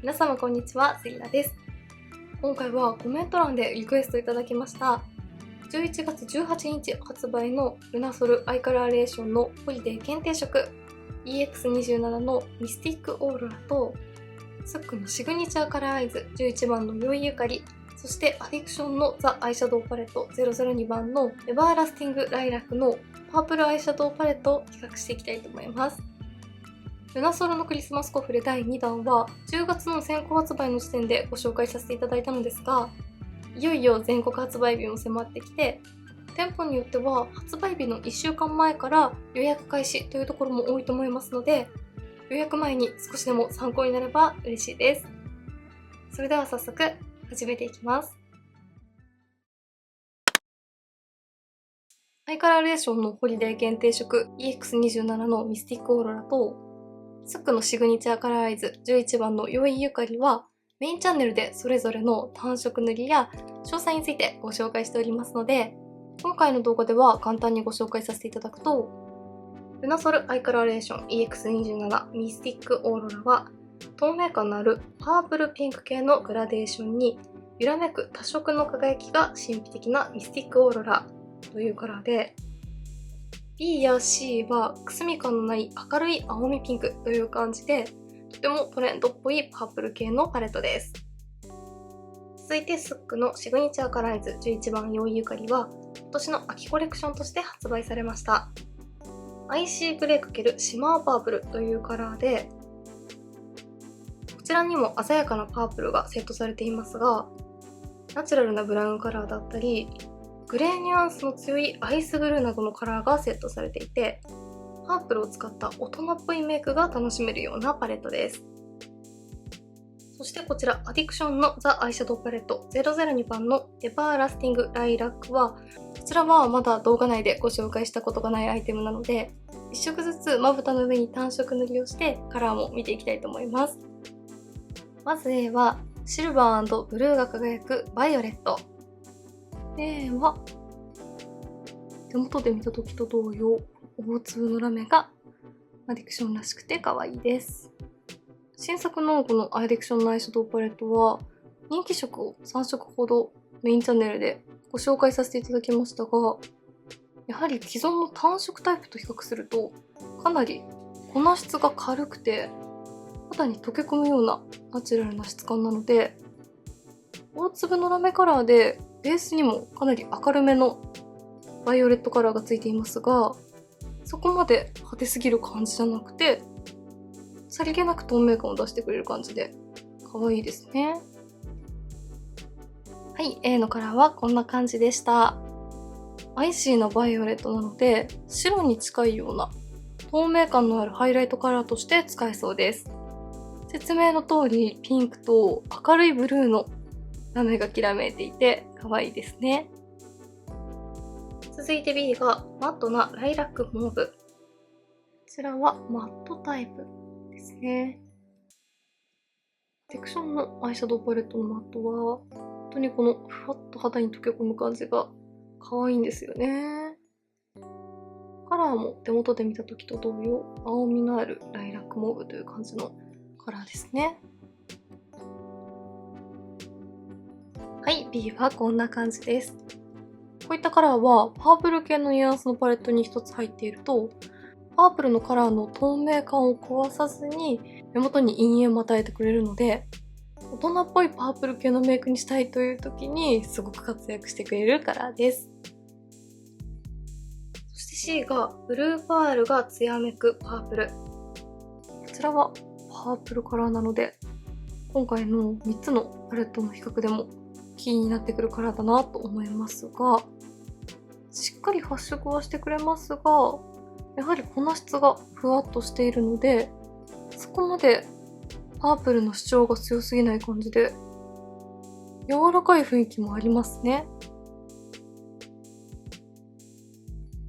皆様こんにちは、セリナです。今回はコメント欄でリクエストいただきました11月18日発売のルナソルアイカラーレーションのホリデー限定色 EX27 のミスティックオーロラとスックのシグニチャーカラーアイズ11番の良いゆかり、そしてアディクションのザ・アイシャドウパレット002番のエバーラスティングライラックのパープルアイシャドウパレットを比較していきたいと思います。ルナソルのクリスマスコフレ第2弾は10月の先行発売の時点でご紹介させていただいたのですが、いよいよ全国発売日も迫ってきて、店舗によっては発売日の1週間前から予約開始というところも多いと思いますので、予約前に少しでも参考になれば嬉しいです。それでは早速始めていきます。アイカラーレーションのホリデー限定色 EX27 のミスティックオーロラとスックのシグニチャーカラーアイズ11番の良いゆかりはメインチャンネルでそれぞれの単色塗りや詳細についてご紹介しておりますので、今回の動画では簡単にご紹介させていただくと、ルナソルアイカラーレーション EX27 ミスティックオーロラは透明感のあるパープルピンク系のグラデーションに揺らめく多色の輝きが神秘的なミスティックオーロラというカラーで、B や C はくすみ感のない明るい青みピンクという感じで、とてもトレンドっぽいパープル系のパレットです。続いてスックのシグニチャーカラーアイズ11番良いゆかりは今年の秋コレクションとして発売されました。アイシーグレー×シマーパープルというカラーで、こちらにも鮮やかなパープルがセットされていますが、ナチュラルなブラウンカラーだったりグレーニュアンスの強いアイスブルーなどのカラーがセットされていて、パープルを使った大人っぽいメイクが楽しめるようなパレットです。そしてこちらアディクションのザ・アイシャドウパレット002番のエバーラスティングライラックは、こちらはまだ動画内でご紹介したことがないアイテムなので、1色ずつまぶたの上に単色塗りをしてカラーも見ていきたいと思います。まず A はシルバー&ブルーが輝くバイオレット。A は手元で見た時と同様、大粒のラメがアディクションらしくて可愛いです。新作のこのアディクションのアイシャドウパレットは人気色を3色ほどメインチャンネルでご紹介させていただきましたが、やはり既存の単色タイプと比較するとかなり粉質が軽くて肌に溶け込むようなナチュラルな質感なので、大粒のラメカラーでベースにもかなり明るめのバイオレットカラーがついていますが、そこまで派手すぎる感じじゃなくて、さりげなく透明感を出してくれる感じで可愛いですね。はい、A のカラーはこんな感じでした。アイシーなバイオレットなので白に近いような透明感のあるハイライトカラーとして使えそうです。説明の通りピンクと明るいブルーのラメがきらめいていて可愛いですね。続いて B がマットなライラックモーブ。こちらはマットタイプですね。セクションのアイシャドウパレットのマットは本当にこのふわっと肌に溶け込む感じが可愛いんですよね。カラーも手元で見た時と同様、青みのあるライラックモーブという感じのカラーですね。はい、B はこんな感じです。こういったカラーはパープル系のニュアンスのパレットに一つ入っていると、パープルのカラーの透明感を壊さずに目元に陰影も与えてくれるので、大人っぽいパープル系のメイクにしたいという時にすごく活躍してくれるカラーです。そして C がブルーパールが艶めくパープル。こちらはパープルカラーなので、今回の3つのパレットの比較でもキーになってくるカラーだなと思いますが、しっかり発色はしてくれますが、やはり粉質がふわっとしているので、そこまでパープルの主張が強すぎない感じで柔らかい雰囲気もありますね。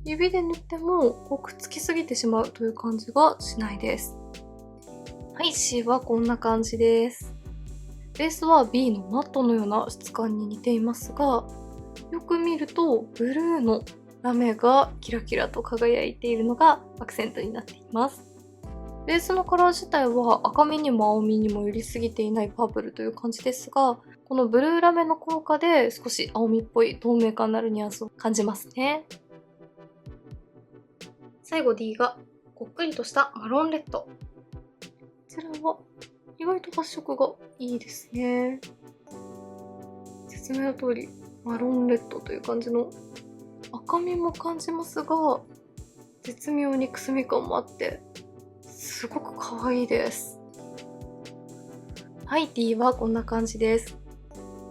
指で塗ってもくっつきすぎてしまうという感じがしないです。はい、C はこんな感じです。ベースは B のマットのような質感に似ていますが、よく見るとブルーのラメがキラキラと輝いているのがアクセントになっています。ベースのカラー自体は赤みにも青みにも寄りすぎていないパープルという感じですが、このブルーラメの効果で少し青みっぽい透明感のあるニュアンスを感じますね。最後 D がこっくりとしたマロンレッド。こちらは意外と発色がいいですね。説明の通りマロンレッドという感じの赤みも感じますが、絶妙にくすみ感もあってすごく可愛いです。はい、 D はこんな感じです。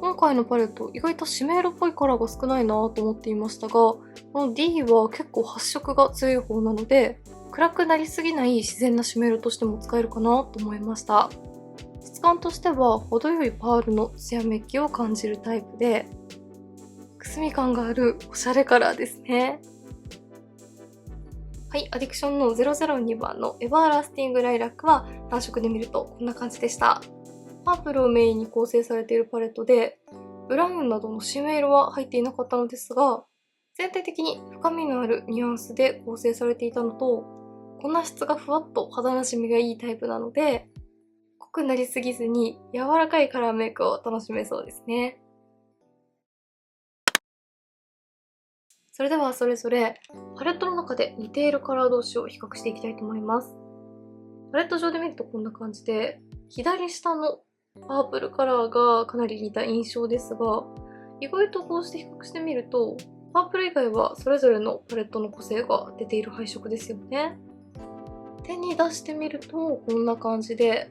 今回のパレット意外とシメ色っぽいカラーが少ないなと思っていましたが、この D は結構発色が強い方なので、暗くなりすぎない自然なシメ色としても使えるかなと思いました。質感としては程よいパールの艶めきを感じるタイプで、くすみ感があるおしゃれカラーですね。はい、アディクションの002番のエバーラスティングライラックは単色で見るとこんな感じでした。パープルをメインに構成されているパレットで、ブラウンなどのシメ色は入っていなかったのですが、全体的に深みのあるニュアンスで構成されていたのと、粉質がふわっと肌なじみがいいタイプなので、濃くなりすぎずに柔らかいカラーメイクを楽しめそうですね。それではそれぞれパレットの中で似ているカラー同士を比較していきたいと思います。パレット上で見るとこんな感じで、左下のパープルカラーがかなり似た印象ですが、意外とこうして比較してみると、パープル以外はそれぞれのパレットの個性が出ている配色ですよね。手に出してみるとこんな感じで、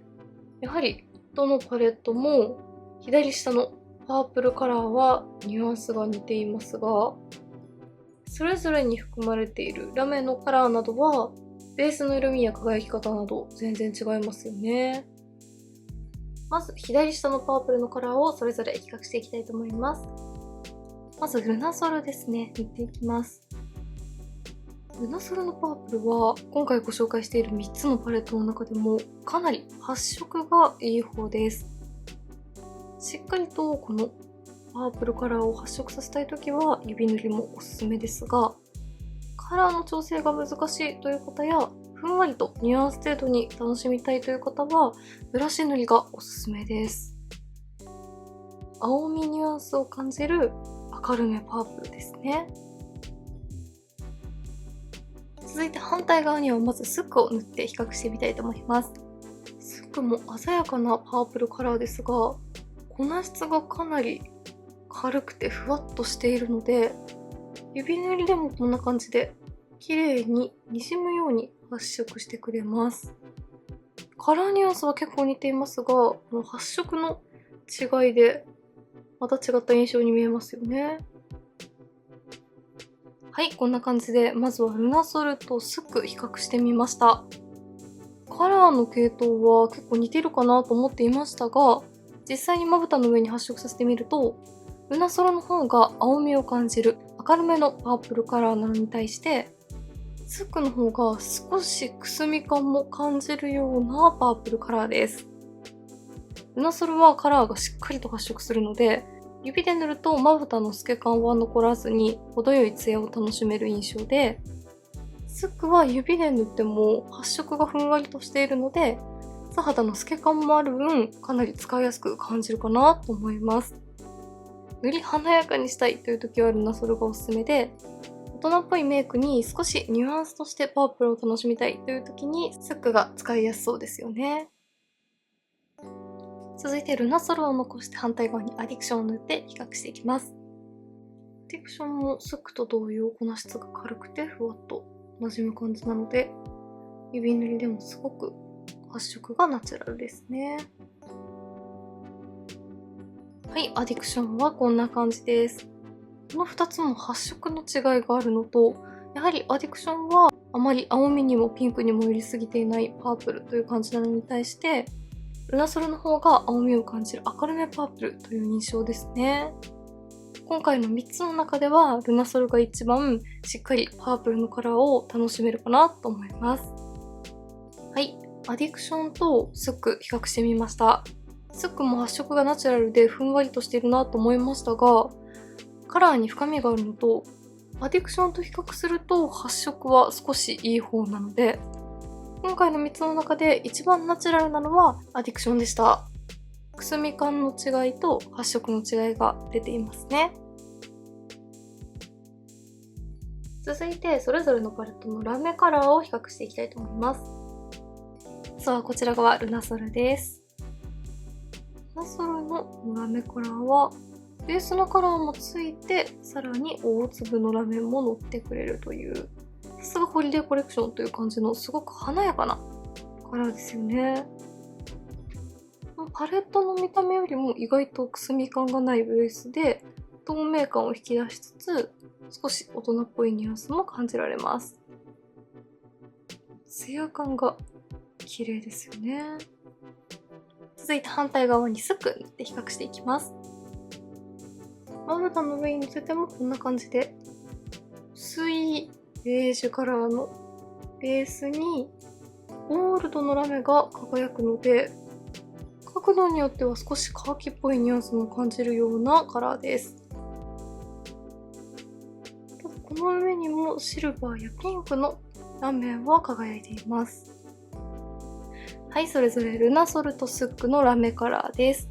やはりどのパレットも左下のパープルカラーはニュアンスが似ていますが、それぞれに含まれているラメのカラーなどはベースの色味や輝き方など全然違いますよね。まず左下のパープルのカラーをそれぞれ比較していきたいと思います。まずルナソルですね。見ていきます。ルナソルのパープルは今回ご紹介している3つのパレットの中でもかなり発色がいい方です。しっかりとこのパープルカラーを発色させたいときは指塗りもおすすめですが、カラーの調整が難しいという方やふんわりとニュアンス程度に楽しみたいという方はブラシ塗りがおすすめです。青みニュアンスを感じる明るめパープルですね。続いて反対側にはまずスックを塗って比較してみたいと思います。スックも鮮やかなパープルカラーですが、粉質がかなり軽くてふわっとしているので、指塗りでもこんな感じで綺麗に滲むように発色してくれます。カラーニュアンスは結構似ていますが、この発色の違いでまた違った印象に見えますよね。はい、こんな感じでまずはルナソルとスック比較してみました。カラーの系統は結構似てるかなと思っていましたが、実際にまぶたの上に発色させてみると、ルナソルの方が青みを感じる明るめのパープルカラーなのに対して、スックの方が少しくすみ感も感じるようなパープルカラーです。ルナソルはカラーがしっかりと発色するので、指で塗るとまぶたの透け感は残らずに程よいツヤを楽しめる印象で、スックは指で塗っても発色がふんわりとしているので、素肌の透け感もある分かなり使いやすく感じるかなと思います。より華やかにしたいという時はルナソルがおすすめで、大人っぽいメイクに少しニュアンスとしてパープルを楽しみたいという時にスックが使いやすそうですよね。続いてルナソルを残して反対側にアディクションを塗って比較していきます。アディクションもスックと同様粉質が軽くてふわっと馴染む感じなので、指塗りでもすごく発色がナチュラルですね。はい、アディクションはこんな感じです。この2つも発色の違いがあるのと、やはりアディクションはあまり青みにもピンクにも寄りすぎていないパープルという感じなのに対して、ルナソルの方が青みを感じる明るめパープルという印象ですね。今回の3つの中ではルナソルが一番しっかりパープルのカラーを楽しめるかなと思います。はい、アディクションとスック比較してみました。スックも発色がナチュラルでふんわりとしているなと思いましたが、カラーに深みがあるのと、アディクションと比較すると発色は少しいい方なので、今回の3つの中で一番ナチュラルなのはアディクションでした。くすみ感の違いと発色の違いが出ていますね。続いてそれぞれのパレットのラメカラーを比較していきたいと思います。まずはこちらがルナソルです。ルナソルのラメカラーはベースのカラーもついて、さらに大粒のラメも乗ってくれるという、さすがホリデーコレクションという感じのすごく華やかなカラーですよね。パレットの見た目よりも意外とくすみ感がないベースで透明感を引き出しつつ、少し大人っぽいニュアンスも感じられます。ツヤ感が綺麗ですよね。続いて反対側にスック塗って比較していきます。まぶたの上に乗せてもこんな感じで薄いベージュカラーのベースにゴールドのラメが輝くので、角度によっては少しカーキっぽいニュアンスも感じるようなカラーです。ただこの上にもシルバーやピンクのラメは輝いています。はい、それぞれルナソルとスックのラメカラーです。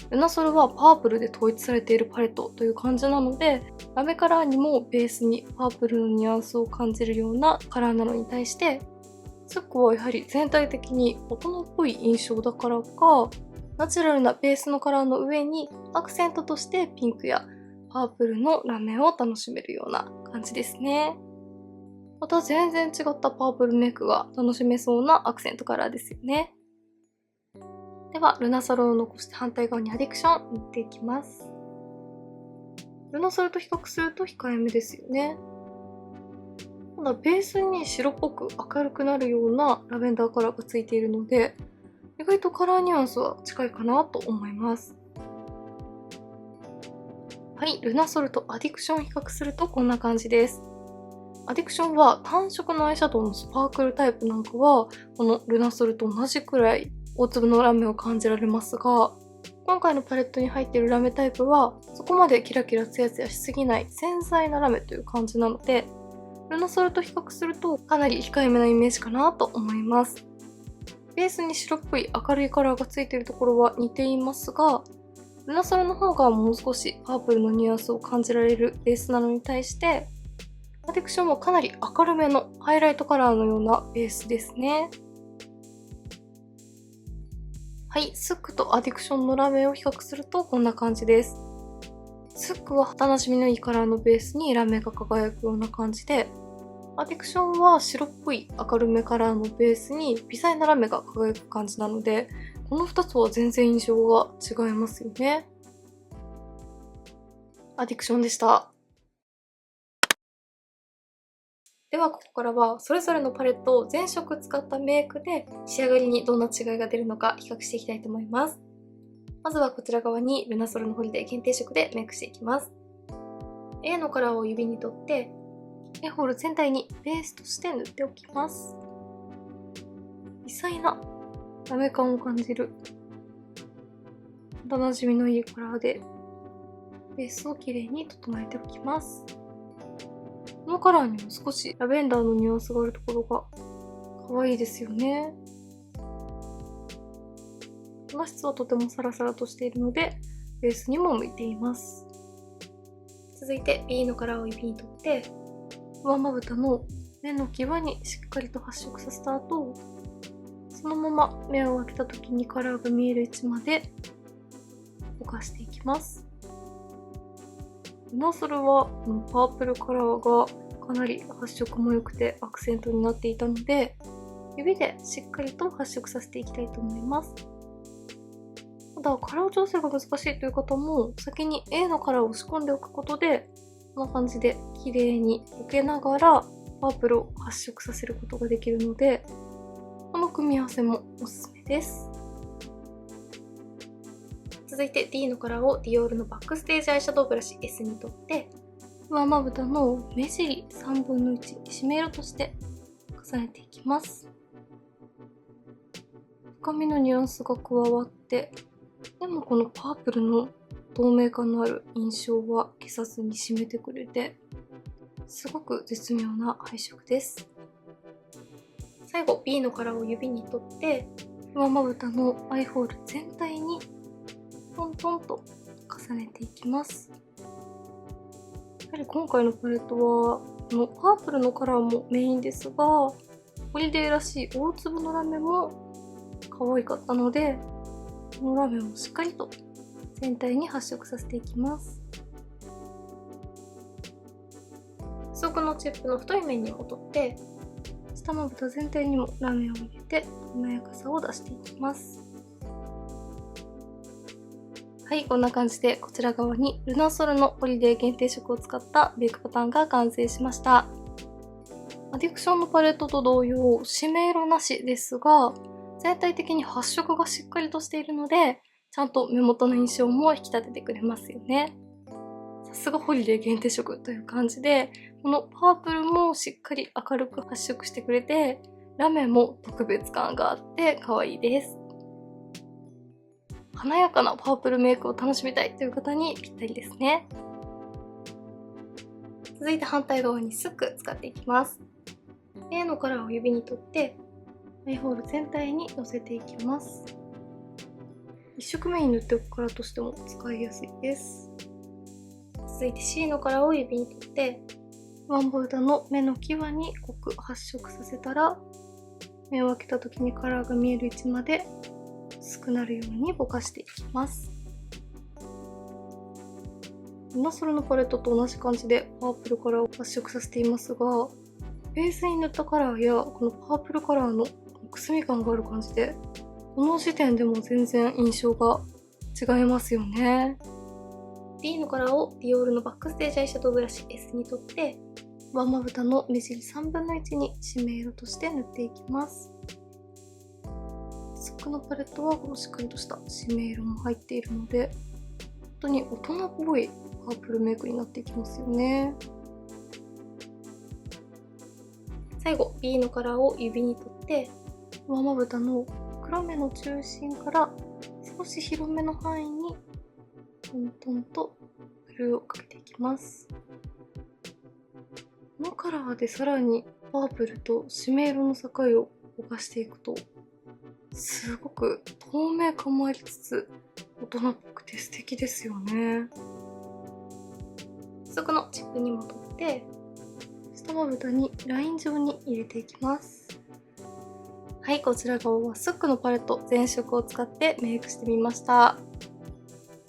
ルナソルはパープルで統一されているパレットという感じなので、ラメカラーにもベースにパープルのニュアンスを感じるようなカラーなのに対して、スックはやはり全体的に大人っぽい印象だからか、ナチュラルなベースのカラーの上にアクセントとしてピンクやパープルのラメを楽しめるような感じですね。また全然違ったパープルメイクが楽しめそうなアクセントカラーですよね。ではルナソルを残して反対側にアディクション塗っていきます。ルナソルと比較すると控えめですよね。ただベースに白っぽく明るくなるようなラベンダーカラーがついているので、意外とカラーニュアンスは近いかなと思います。はい、ルナソルとアディクションを比較するとこんな感じです。アディクションは単色のアイシャドウのスパークルタイプなんかはこのルナソルと同じくらい大粒のラメを感じられますが、今回のパレットに入っているラメタイプはそこまでキラキラツヤツヤしすぎない繊細なラメという感じなので、ルナソルと比較するとかなり控えめなイメージかなと思います。ベースに白っぽい明るいカラーがついているところは似ていますが、ルナソルの方がもう少しパープルのニュアンスを感じられるベースなのに対して、アディクションはかなり明るめのハイライトカラーのようなベースですね。はい、スックとアディクションのラメを比較するとこんな感じです。スックは楽しみのいいカラーのベースにラメが輝くような感じで、アディクションは白っぽい明るめカラーのベースに微細なラメが輝く感じなので、この2つは全然印象が違いますよね。アディクションでした。ではここからはそれぞれのパレットを全色使ったメイクで仕上がりにどんな違いが出るのか比較していきたいと思います。まずはこちら側にルナソルのホリデー限定色でメイクしていきます。A のカラーを指に取ってAホール全体にベースとして塗っておきます。微細なラメ感を感じる肌なじみのいいカラーでベースをきれいに整えておきます。このカラーにも少しラベンダーのニュアンスがあるところが可愛いですよね。肌質はとてもサラサラとしているのでベースにも向いています。続いて B のカラーを指に取って上まぶたの目の際にしっかりと発色させた後、そのまま目を開けた時にカラーが見える位置までぼかしていきます。ルナソルはこのパープルカラーがかなり発色も良くてアクセントになっていたので、指でしっかりと発色させていきたいと思います。ただカラー調整が難しいという方も先に A のカラーを仕込んでおくことでこんな感じで綺麗にぼけながらパープルを発色させることができるので、この組み合わせもおすすめです。続いて D のカラーをディオールのバックステージアイシャドウブラシ S に取って上まぶたの目尻3分の1締め色として重ねていきます。深みのニュアンスが加わって、でもこのパープルの透明感のある印象は消さずに締めてくれて、すごく絶妙な配色です。最後 B のカラーを指に取って、上まぶたのアイホール全体にトントンと重ねていきます。やはり今回のパレットはこのパープルのカラーもメインですが、ホリデーらしい大粒のラメも可愛かったので、このラメをしっかりと全体に発色させていきます。付属のチップの太い面にも取って、下まぶた全体にもラメを入れて華やかさを出していきます。はい、こんな感じでこちら側にルナソルのホリデー限定色を使ったベイクパターンが完成しました。アディクションのパレットと同様、締め色なしですが、全体的に発色がしっかりとしているので、ちゃんと目元の印象も引き立ててくれますよね。さすがホリデー限定色という感じで、このパープルもしっかり明るく発色してくれて、ラメも特別感があって可愛いです。華やかなパープルメイクを楽しみたいという方にぴったりですね。続いて反対側にスック使っていきます。A のカラーを指に取って、アイホール全体にのせていきます。1色目に塗っておくカラーとしても使いやすいです。続いて C のカラーを指に取って、ワンボルダの目の際に濃く発色させたら、目を開けた時にカラーが見える位置まで薄くなるようにぼかしていきます。ルナソルのパレットと同じ感じでパープルカラーを発色させていますが、ベースに塗ったカラーやこのパープルカラーのくすみ感がある感じで、この時点でも全然印象が違いますよね。B のカラーをディオールのバックステージアイシャドウブラシ S に取って、ワンまぶたの目尻3分の1に締め色として塗っていきます。スックのパレットはこのしっかりとした締め色も入っているので、本当に大人っぽいパープルメイクになっていきますよね。最後 B のカラーを指に取って、上まぶたの黒目の中心から少し広めの範囲にトントンとブルーをかけていきます。このカラーでさらにパープルと締め色の境をぼかしていくと、すごく透明感もありつつ大人っぽくて素敵ですよね。付属のチップにも取って、下まぶたにライン状に入れていきます。はい、こちら側はスックのパレット全色を使ってメイクしてみました。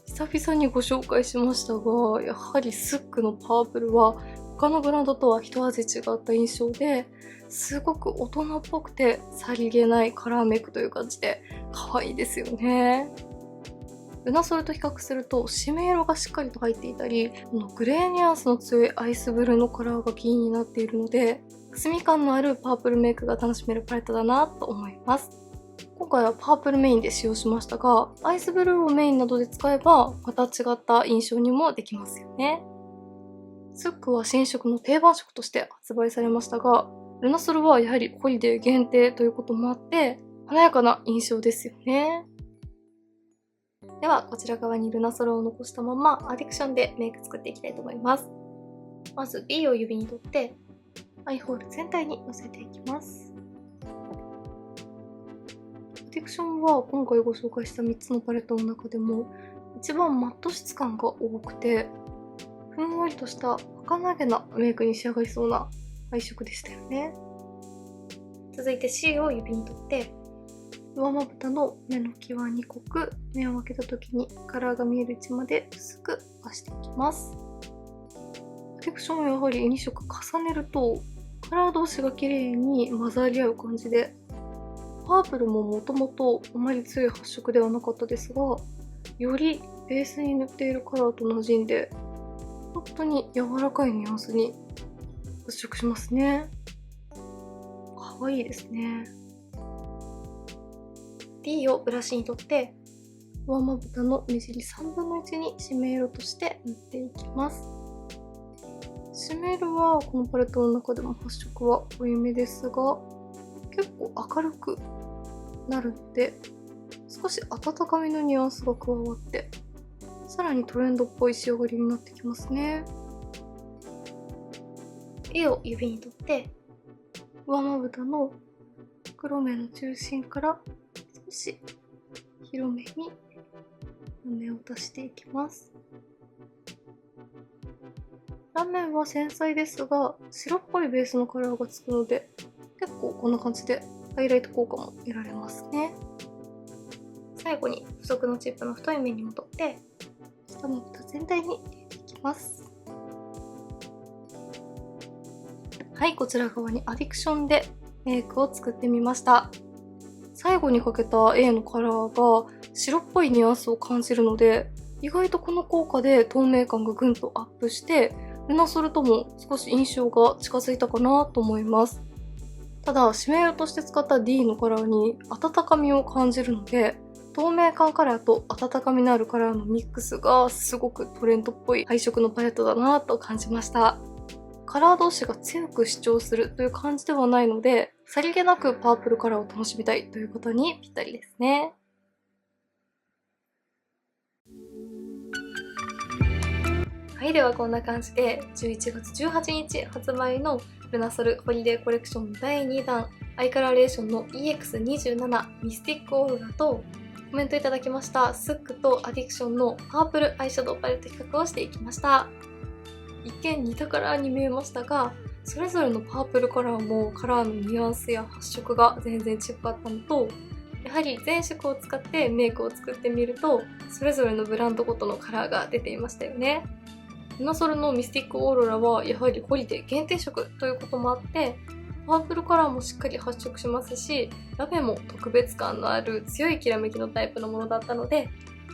久々にご紹介しましたが、やはりスックのパープルは他のブランドとは一味違った印象で、すごく大人っぽくてさりげないカラーメイクという感じで可愛いですよね。ルナソルと比較すると締め色がしっかりと入っていたり、このグレーニュアンスの強いアイスブルーのカラーがキーになっているので、くすみ感のあるパープルメイクが楽しめるパレットだなと思います。今回はパープルメインで使用しましたが、アイスブルーをメインなどで使えばまた違った印象にもできますよね。スックは新色の定番色として発売されましたが、ルナソルはやはりホリデー限定ということもあって華やかな印象ですよね。ではこちら側にルナソルを残したままアディクションでメイク作っていきたいと思います。まず B を指に取ってアイホール全体にのせていきます。アディクションは今回ご紹介した3つのパレットの中でも一番マット質感が多くて、ふんわりとした儚げなメイクに仕上がりそうな配色でしたよね。続いて C を指に取って上まぶたの目の際に濃く目を開けた時にカラーが見える位置まで薄くぼかしていきます。アディクションはやはり2色重ねるとカラー同士が綺麗に混ざり合う感じで、パープルももともとあまり強い発色ではなかったですが、よりベースに塗っているカラーと馴染んで本当に柔らかいニュアンスに発色しますね。可愛いですね。D をブラシに取って上まぶたの目尻3分の1に締め色として塗っていきます。締め色はこのパレットの中でも発色は濃いめですが、結構明るくなるので少し温かみのニュアンスが加わってさらにトレンドっぽい仕上がりになってきますね。A を指に取って上まぶたの黒目の中心から少し広めに目を足していきます。ラメは繊細ですが、白っぽいベースのカラーがつくので、結構こんな感じでハイライト効果も得られますね。最後に付属のチップの太い面に戻って、下まぶた全体に入れていきます。はい、こちら側にアディクションでメイクを作ってみました。最後にかけた A のカラーが白っぽいニュアンスを感じるので、意外とこの効果で透明感がぐんとアップして、ルナソルとも少し印象が近づいたかなと思います。ただ、締め色として使った D のカラーに温かみを感じるので、透明感カラーと温かみのあるカラーのミックスがすごくトレンドっぽい配色のパレットだなと感じました。カラー同士が強く主張するという感じではないので、さりげなくパープルカラーを楽しみたいという方にぴったりですね。はい、ではこんな感じで11月18日発売のルナソルホリデーコレクションの第2弾アイカラーレーションの EX27 ミスティックオーロラとコメントいただきましたスックとアディクションのパープルアイシャドウパレット比較をしていきました。一見似たカラーに見えましたが、それぞれのパープルカラーもカラーのニュアンスや発色が全然違かったのと、やはり全色を使ってメイクを作ってみるとそれぞれのブランドごとのカラーが出ていましたよね。ルナソルのミスティックオーロラはやはりホリデー限定色ということもあって、パープルカラーもしっかり発色しますし、ラメも特別感のある強いきらめきのタイプのものだったので、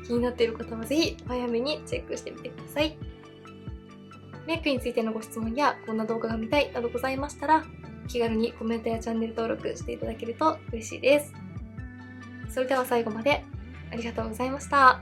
気になっている方はぜひ早めにチェックしてみてください。メイクについてのご質問やこんな動画が見たいなどございましたら、気軽にコメントやチャンネル登録していただけると嬉しいです。それでは最後までありがとうございました。